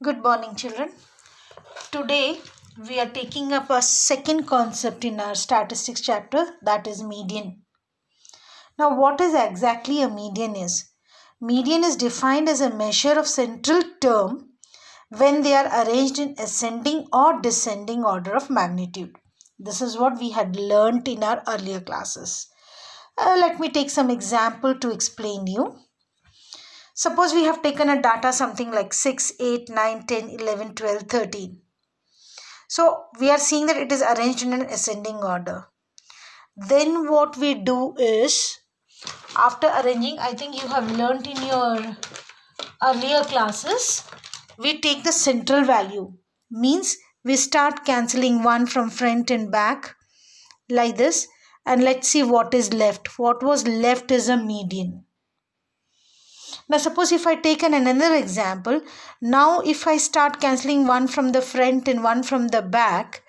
Good morning, children. Today we are taking up a second concept in our statistics chapter, that is median. Now, what is exactly a median is? Median is defined as a measure of central term when they are arranged in ascending or descending order of magnitude. This is what we had learnt in our earlier classes. Let me take some example to explain you. Suppose we have taken a data something like 6, 8, 9, 10, 11, 12, 13. So we are seeing that it is arranged in an ascending order. Then what we do is, after arranging, I think you have learnt in your earlier classes, we take the central value. Means we start cancelling one from front and back like this, and let's see what is left. What was left is a median. Now suppose if I take another example, now if I start cancelling one from the front and one from the back,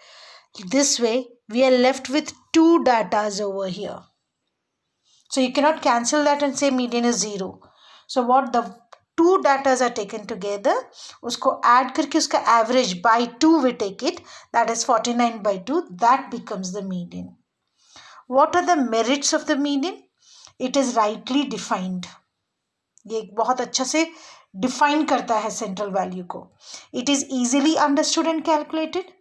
this way we are left with two datas over here. So you cannot cancel that and say median is 0. So what the two datas are taken together, usko add करके उसका average by 2 we take it, that is 49 by 2, that becomes the median. What are the merits of the median? It is rightly defined. ये बहुत अच्छा से define करता है central value को. It is easily understood and calculated.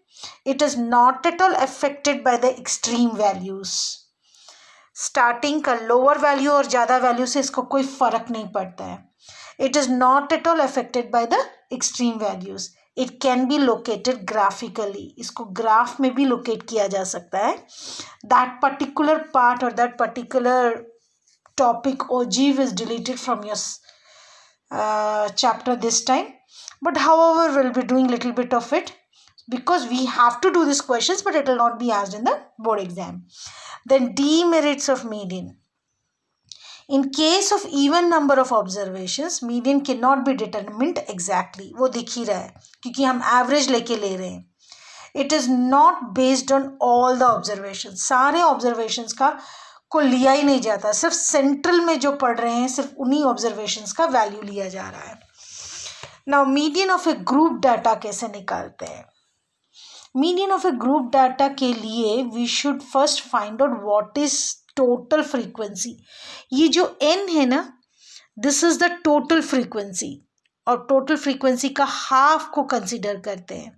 It is not at all affected by the extreme values. Starting का lower value और ज़्यादा वैल्यू से इसको कोई फर्क नहीं पड़ता है. It is not at all affected by the extreme values. It can be located graphically. इसको ग्राफ में भी लोकेट किया जा सकता है. दैट पर्टिकुलर पार्ट और that particular topic ogive is deleted from your chapter this time, but however we'll be doing little bit of it because we have to do these questions, but it will not be asked in the board exam. Then demerits of median. In case of even number of observations, median cannot be determined exactly. वो दिख ही रहा है क्योंकि हम average लेके ले रहे हैं. It is not based on all the observations. सारे observations का को लिया ही नहीं जाता. सिर्फ सेंट्रल में जो पढ़ रहे हैं सिर्फ उन्हीं ऑब्जर्वेशंस का वैल्यू लिया जा रहा है. Now median of a group data कैसे निकालते हैं? Median of a group data के लिए we should first find out what is total frequency. ये जो n है ना, this is the total frequency, और टोटल फ्रीक्वेंसी का हाफ को कंसिडर करते हैं.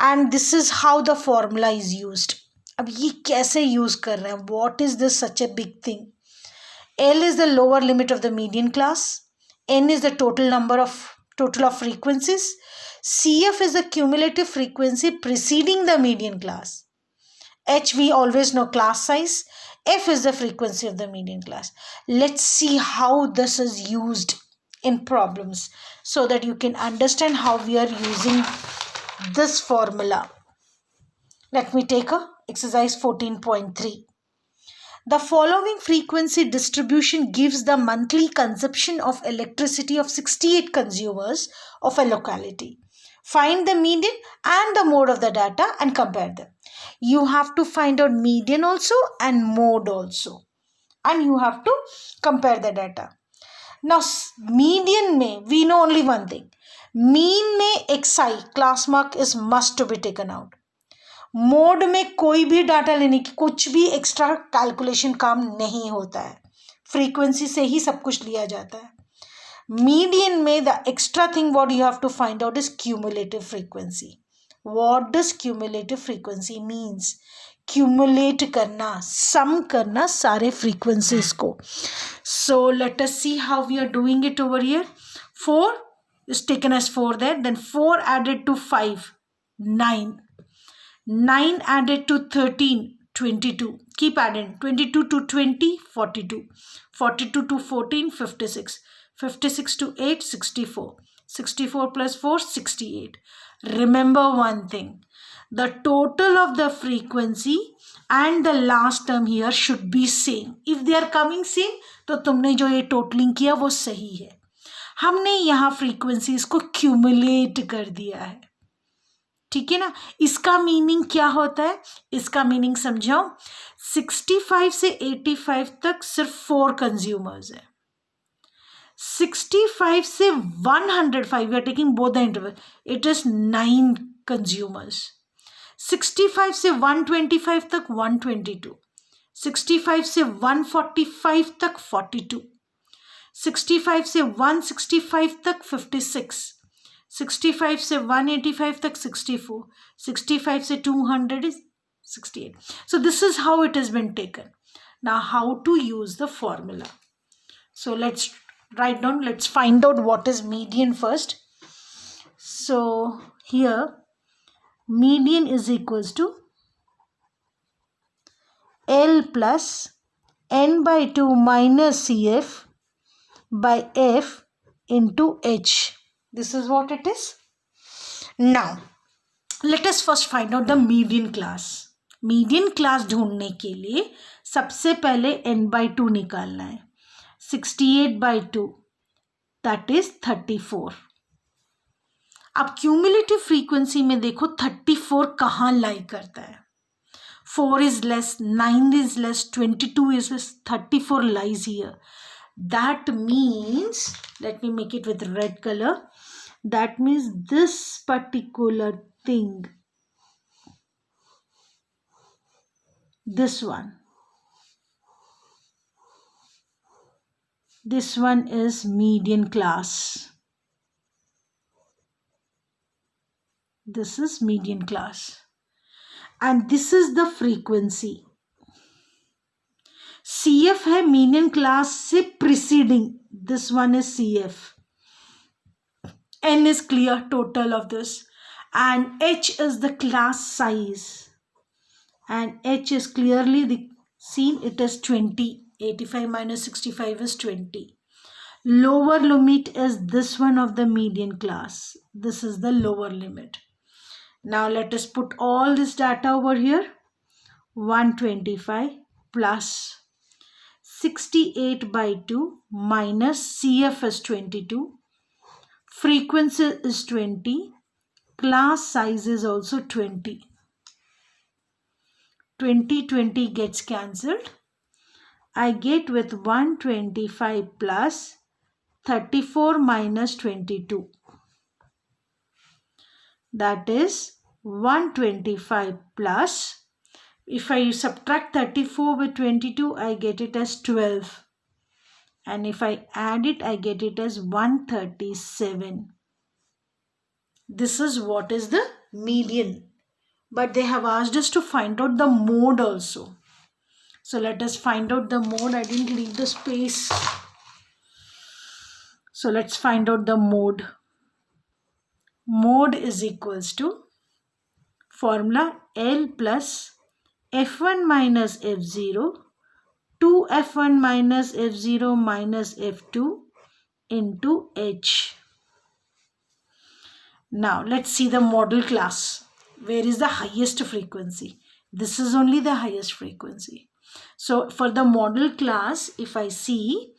And this is how the formula is used. अब ये कैसे यूज कर रहे हैं? What is this such a big thing? L is the lower limit of the median class. N is the total of frequencies. CF is the cumulative frequency preceding the median class. H we always know class size. F is the frequency of the median class. Let's see how this is used in problems so that you can understand how we are using this formula. Let me take a exercise 14.3. The following frequency distribution gives the monthly consumption of electricity of 68 consumers of a locality. Find the median and the mode of the data and compare them. You have to find out median also and mode also. And you have to compare the data. Now, median में we know only one thing. Mean में xi class mark is must to be taken out. Mode में कोई भी data लेने की कुछ भी extra calculation काम नहीं होता है. फ्रीक्वेंसी से ही सब कुछ लिया जाता है. मीडियन में the extra thing what you have to find out is cumulative frequency. What does cumulative frequency means? Cumulate करना, सम करना सारे फ्रीक्वेंसीज को. So let us see how we are doing it over here. 4 is taken as 4 there, then 4 added to 5, 9. 9 added to 13, 22. Keep adding. 22 to 20, 42. 42 to 14, 56. 56 to 8, 64. 64 plus 4, 68. Remember one thing. The total of the frequency and the last term here should be same. If they are coming same, तो तुमने जो ये totalling किया वो सही है. हमने यहाँ फ्रीक्वेंसीज को क्यूमुलेट कर दिया है. ठीक है ना? इसका मीनिंग क्या होता है? इसका मीनिंग समझाओ. 65 से 85 तक सिर्फ 4 कंज्यूमर्स है. 65 से 105, we are taking both the interval, it is 9 consumers. 65 से 125 तक 122, 65 से 145 तक 42, 65 से 165 तक 56, 65 से 185 तक 64, 65 से 200 is 68. So this is how it has been taken. Now how to use the formula. So let's write down, let's find out what is median first. So here median is equals to L plus n by 2 minus CF by F into H. This is what it is. Now let us first find out the median class. Median class ढूंढने के लिए सबसे पहले n/2 निकालना है. 68/2 that is 34. अब cumulative frequency में देखो 34 कहाँ लाई करता है. 4 is less, 9 is less, 22 is less, 34 lies here. That means, let me make it with red color. That means this particular thing, this one is median class. This is median class and this is the frequency. CF है median class से preceding, this one is CF. N is clear, total of this, and H is the class size. And H is clearly seen, it is 20. 85 minus 65 is 20. Lower limit is this one of the median class. This is the lower limit. Now let us put all this data over here. 125 plus 68/2 minus CF is 22. Frequency is 20. Class size is also 20. 20 gets cancelled. I get with 125 plus 34 minus 22. That is 125 plus, if I subtract 34 with 22, I get it as 12. And if I add it, I get it as 137. This is what is the median. But they have asked us to find out the mode also. So let us find out the mode. I didn't leave the space. So let's find out the mode. Mode is equals to formula L plus F1 minus F0 2F1 minus F0 minus F2 into H. Now let's see the model class. Where is the highest frequency? This is only the highest frequency. So for the model class, if I see,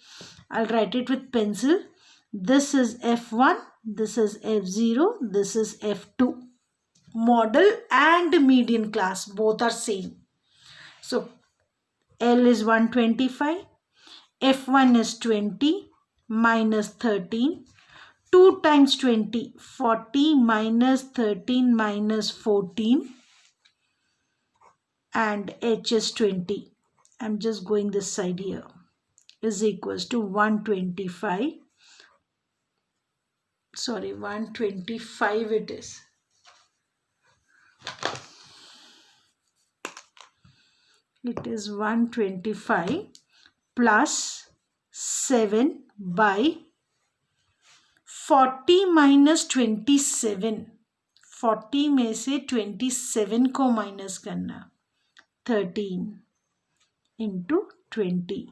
I'll write it with pencil. This is F1, this is F0, this is F2. Model and median class both are same. So L is 125, F1 is 20 minus 13. 2 times 20, 40 minus 13 minus 14, and H is 20. I'm just going this side here, is equals to 125. Sorry, 125 it is. It is 125 plus 7 by 40 minus 27. 40 में से 27 को minus करना. 13 into 20.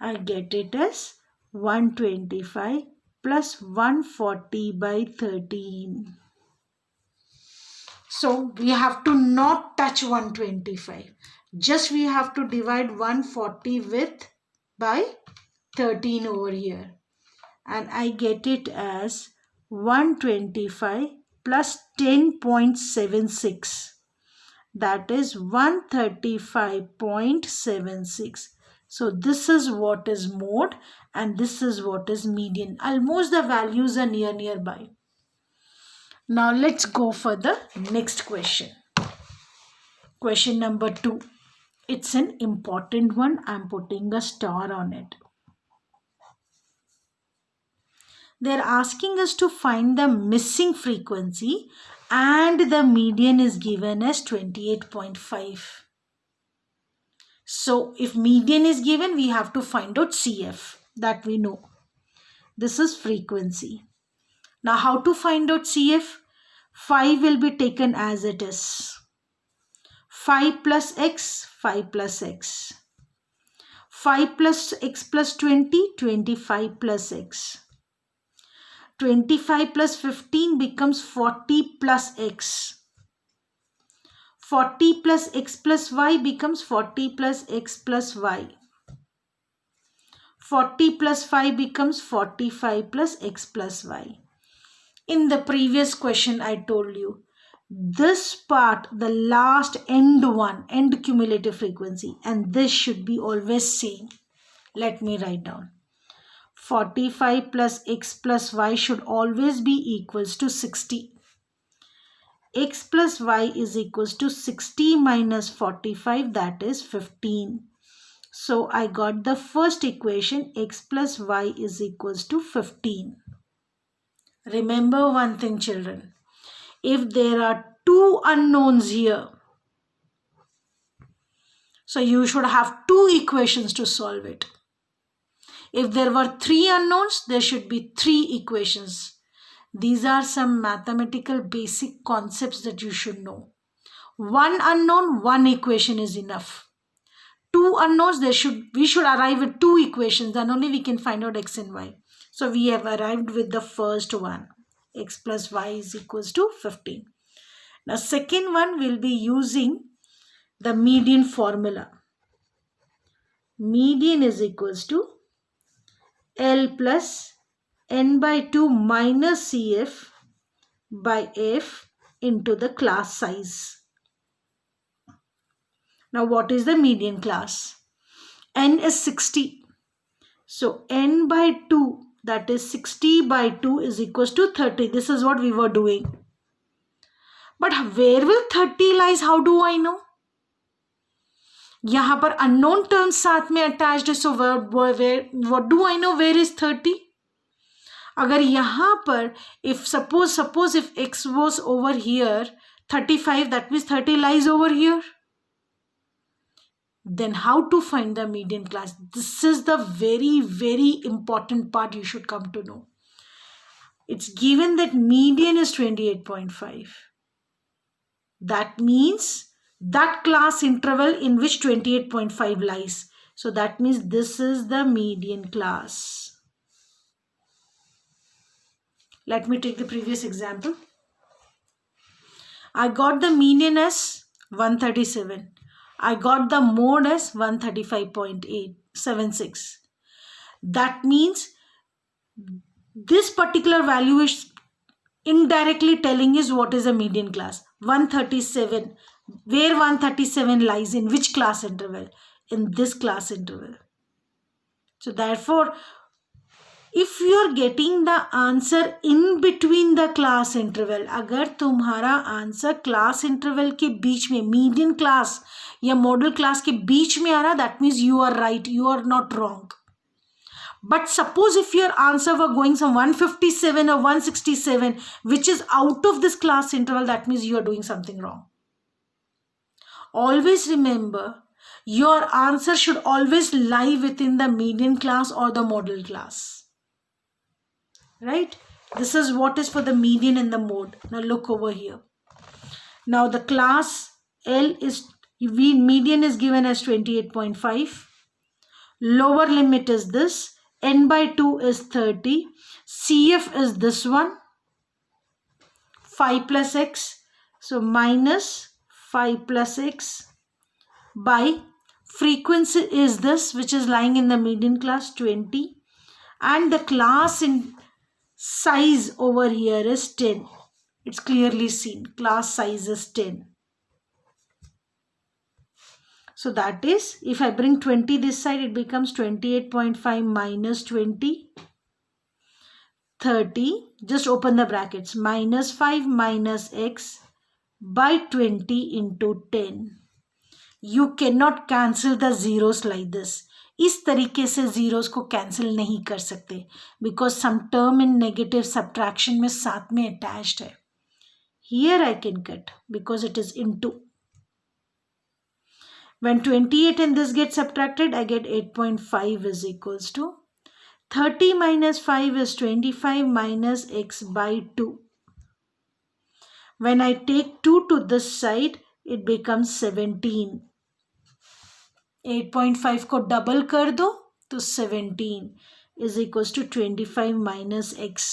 I get it as 125 plus 140 by 13. So we have to not touch 125. Just we have to divide 140 with by 13 over here. And I get it as 125 plus 10.76. That is 135.76. So this is what is mode, and this is what is median. Almost the values are nearby. Now let's go for the next question. Question number 2. It's an important one. I'm putting a star on it. They're asking us to find the missing frequency and the median is given as 28.5. So if median is given, we have to find out CF. That we know. This is frequency. Now how to find out CF? 5 will be taken as it is. 5 plus x, 5 plus x. 5 plus x plus 20, 25 plus x. 25 plus 15 becomes 40 plus x. 40 plus x plus y becomes 40 plus x plus y. 40 plus 5 becomes 45 plus x plus y. In the previous question I told you, this part, the last end one, end cumulative frequency, and this should be always same. Let me write down. 45 plus x plus y should always be equals to 60. X plus y is equals to 60 minus 45, that is 15. So I got the first equation, x plus y is equals to 15. Remember one thing, children. If there are two unknowns here, so you should have two equations to solve it. If there were three unknowns, there should be three equations. These are some mathematical basic concepts that you should know. One unknown, one equation is enough. Two unknowns, we should arrive at two equations, then only we can find out x and y. So we have arrived with the first one. X plus y is equals to 15. Now second one will be using the median formula. Median is equals to L plus n by 2 minus CF by F into the class size. Now what is the median class? N is 60. So n by 2, that is 60 by 2 is equals to 30. This is what we were doing. But where will 30 lies? How do I know? यहाँ पर unknown terms साथ में attached है. So what do I know? Where is 30? अगर यहाँ पर if suppose if x was over here 35, that means 30 lies over here. Then how to find the median class? This is the very important part you should come to know. It's given that median is 28.5. That means that class interval in which 28.5 lies. So that means this is the median class. Let me take the previous example. I got the median as 137. I got the mode as 135.876. That means this particular value is indirectly telling us what is a median class. 137. Where 137 lies? In which class interval? In this class interval. So therefore, if you are getting the answer in between the class interval, अगर तुम्हारा answer class interval के बीच में, median class या model class के बीच में आ रहा, that means you are right, you are not wrong. But suppose if your answer were going some 157 or 167, which is out of this class interval, that means you are doing something wrong. Always remember, your answer should always lie within the median class or the model class. Right? This is what is for the median and the mode. Now look over here. Now the class L is, median is given as 28.5. Lower limit is this. N by 2 is 30. CF is this one. 5 plus x. So minus 5 plus x by frequency is this, which is lying in the median class, 20. And the class in size over here is 10. It's clearly seen. Class size is 10. So that is, if I bring 20 this side, it becomes 28.5 minus 20, 30. Just open the brackets. Minus 5 minus x by 20 into 10. You cannot cancel the zeros like this. इस तरीके से zeros को cancel नहीं कर सकते because some term in negative subtraction में साथ में attached है. Here I can cut because it is into. When 28 and this gets subtracted, I get 8.5 is equals to 30 minus 5 is 25 minus x by 2. When I take 2 to this side, it becomes 17. 8.5 को double कर दो तो 17 is equals to 25 minus x.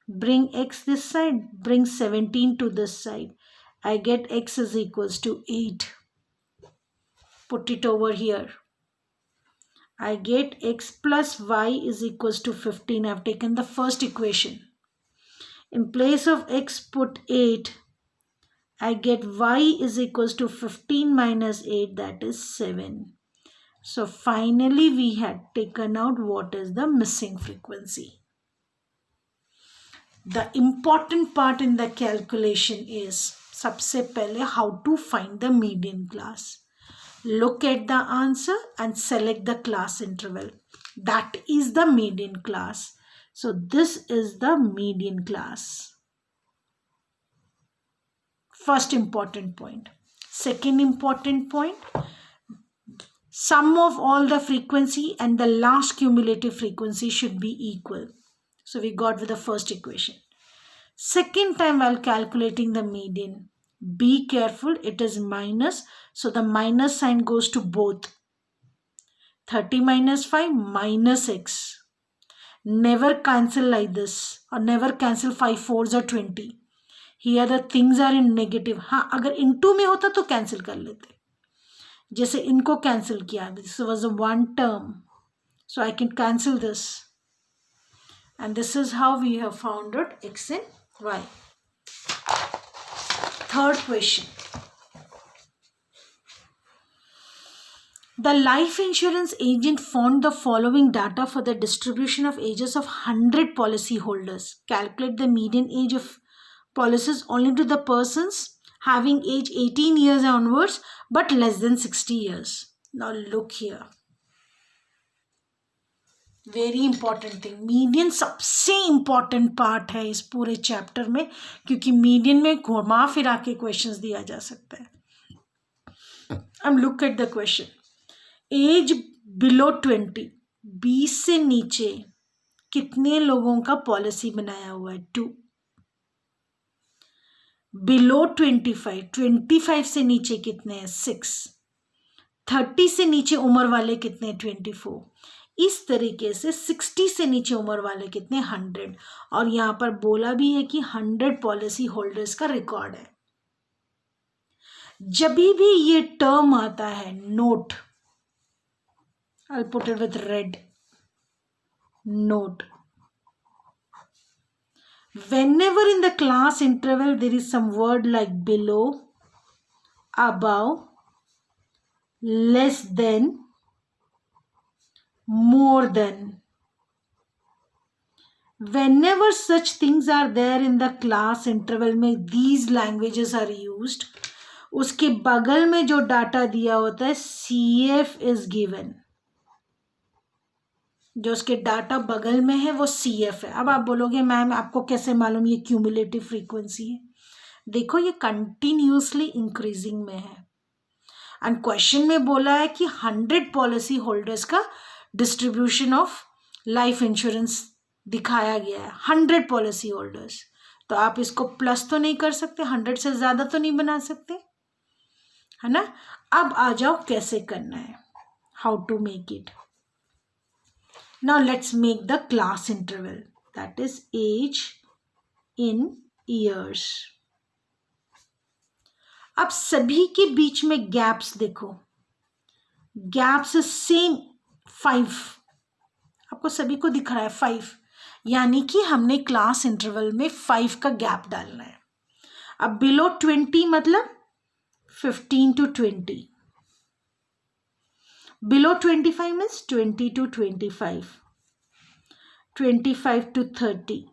Bring x this side, bring 17 to this side. I get x is equals to 8. Put it over here. I get x plus y is equals to 15. I've taken the first equation. In place of x, put 8. I get y is equals to 15 minus 8, that is 7. So finally we had taken out what is the missing frequency. The important part in the calculation is, सबसे पहले how to find the median class. Look at the answer and select the class interval. That is the median class. So this is the median class. First important point. Second important point, sum of all the frequency and the last cumulative frequency should be equal. So we got with the first equation. Second time while calculating the median, be careful, it is minus. So the minus sign goes to both. 30 minus 5 minus x. Never cancel like this or never cancel 5 4s or 20. Here the things are in negative. हाँ, अगर into में होता तो cancel कर लेते. जैसे इनको cancel किया. This was a one term. So I can cancel this. And this is how we have found out x and y. Third question. The life insurance agent found the following data for the distribution of ages of 100 policy holders. Calculate the median age of policies only to the persons having age 18 years onwards but less than 60 years. Now look here. Very important thing. Median सबसे important part है इस पूरे chapter में, क्योंकि median में घुमा फिरा के questions दिया जा सकता है. अब look at the question. Age below 20, 20 से नीचे कितने लोगों का पॉलिसी बनाया हुआ है? 2. Below 25, 25 से नीचे कितने हैं? 6. 30 से नीचे उम्र वाले कितने? 24. इस तरीके से 60 से नीचे उम्र वाले कितने? 100. और यहाँ पर बोला भी है कि 100 पॉलिसी होल्डर्स का रिकॉर्ड है. जब भी ये टर्म आता है, note, I'll put it with red, note. Whenever in the class interval there is some word like below, above, less than, more than, whenever such things are there in the class interval में these languages are used, उसके बगल में जो data दिया होता है CF is given. जो उसके डाटा बगल में है वो CF है. अब आप बोलोगे मैम आपको कैसे मालूम ये क्यूमुलेटिव फ्रीक्वेंसी है? देखो ये कंटिन्यूसली इंक्रीजिंग में है. एंड क्वेश्चन में बोला है कि 100 पॉलिसी होल्डर्स का डिस्ट्रीब्यूशन ऑफ लाइफ इंश्योरेंस दिखाया गया है. 100 पॉलिसी होल्डर्स. तो आप इसको प्लस तो नहीं कर सकते, 100 से ज़्यादा तो नहीं बना सकते, है ना. अब आ जाओ कैसे करना है, how to make it. Now let's make the class interval, that is age in years. अब सभी के बीच में गैप्स देखो, गैप्स सेम 5. आपको सभी को दिख रहा है 5, यानी कि हमने क्लास इंटरवल में 5 का गैप डालना है. अब बिलो 20 मतलब 15 to 20. Below 25 means 20 to 25, 25 to 30,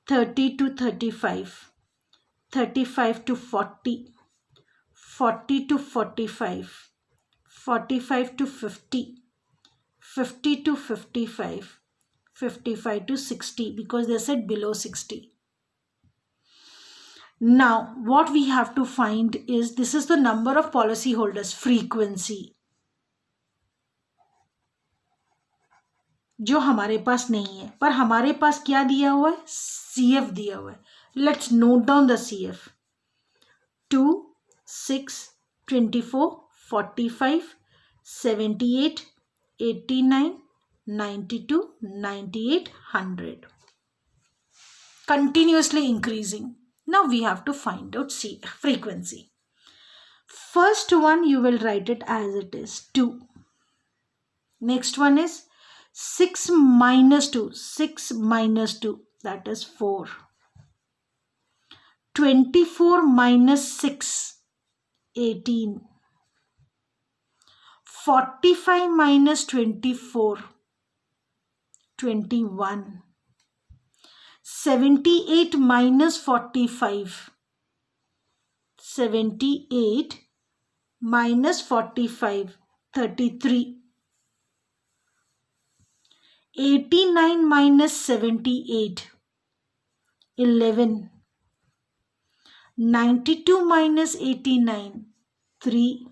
30 to 35, 35 to 40, 40 to 45, 45 to 50, 50 to 55, 55 to 60, because they said below 60. Now, what we have to find is, this is the number of policyholders, frequency, जो हमारे पास नहीं है, पर हमारे पास क्या दिया हुआ है, CF दिया हुआ है. Let's note down the CF. 2, 6, 24, 45, 78, 89, 92, 98, 100. Continuously increasing. Now we have to find out frequency. First one you will write it as it is, 2. Next one is 6 minus 2. 6 minus 2, that is 4. 24 minus 6, 18. 45 minus 24, 21. 78 minus 45, 78 minus 45, 33. 89 minus 78, 11. 92 minus 89, 3.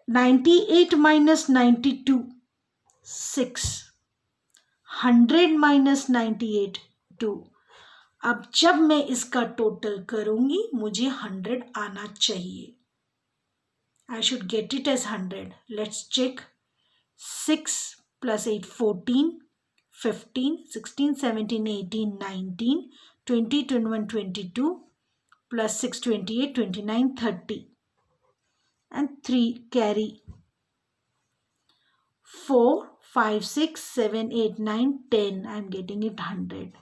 98 minus 92, 6. 100 minus 98, 2. अब जब मैं इसका total करूंगी मुझे 100 आना चाहिए. I should get it as 100. Let's check. 6 plus 8, 14, 15, 16, 17, 18, 19, 20, 21, 22, plus 6, 28, 29, 30. And 3 carry. 4, 5, 6, 7, 8, 9, 10. I am getting it 100.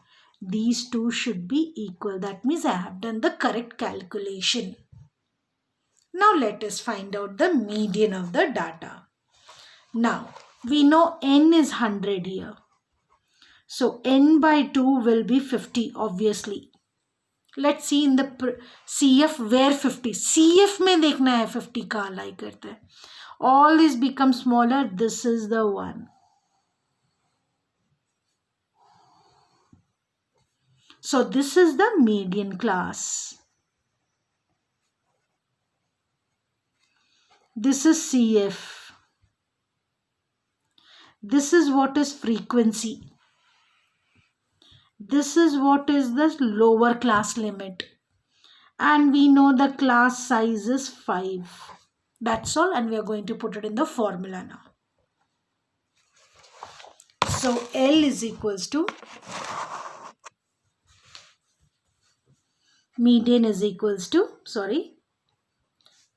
These two should be equal. That means I have done the correct calculation. Now let us find out the median of the data. Now we know n is 100 here. So n by 2 will be 50 obviously. Let's see in the CF where 50. CF में देखना है 50 का लाई करता है. All these become smaller. This is the one. So this is the median class. This is CF. This is what is frequency. This is what is the lower class limit. And we know the class size is 5. That's all, and we are going to put it in the formula now. So L is equals to, median is equals to,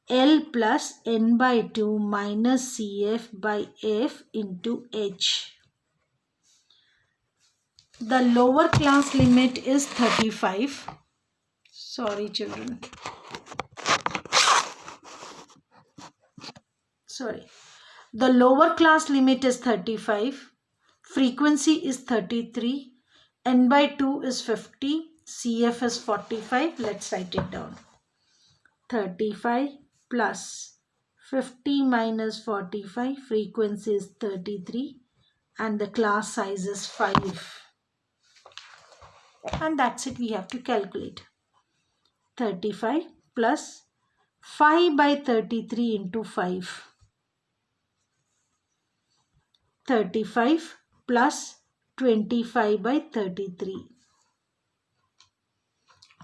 L plus n by 2 minus CF by F into H. The lower class limit is 35. Sorry children. The lower class limit is 35. Frequency is 33. N by 2 is 50. CF is 45. Let's write it down. 35 plus 50 minus 45. Frequency is 33. And the class size is 5. And that's it, we have to calculate. 35 plus 5 by 33 into 5. 35 plus 25 by 33.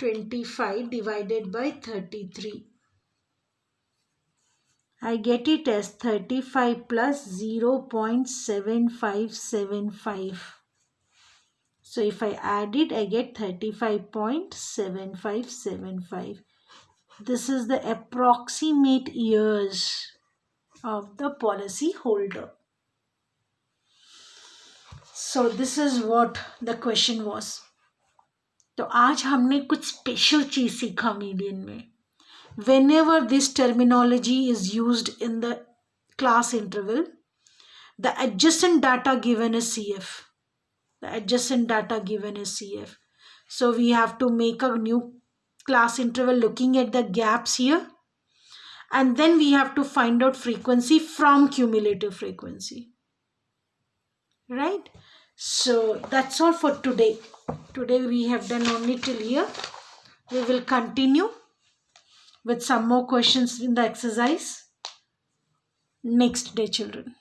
25 divided by 33. I get it as 35 plus 0.7575. So if I add it, I get 35.7575. This is the approximate years of the policy holder. So this is what the question was. तो आज हमने कुछ special चीज सीखा median में. whenever this terminology is used in the class interval, the adjacent data given is CF. The adjacent data given is CF. So we have to make a new class interval looking at the gaps here. And then we have to find out frequency from cumulative frequency. Right? So that's all for today. Today we have done only till here. We will continue with some more questions in the exercise next day, children.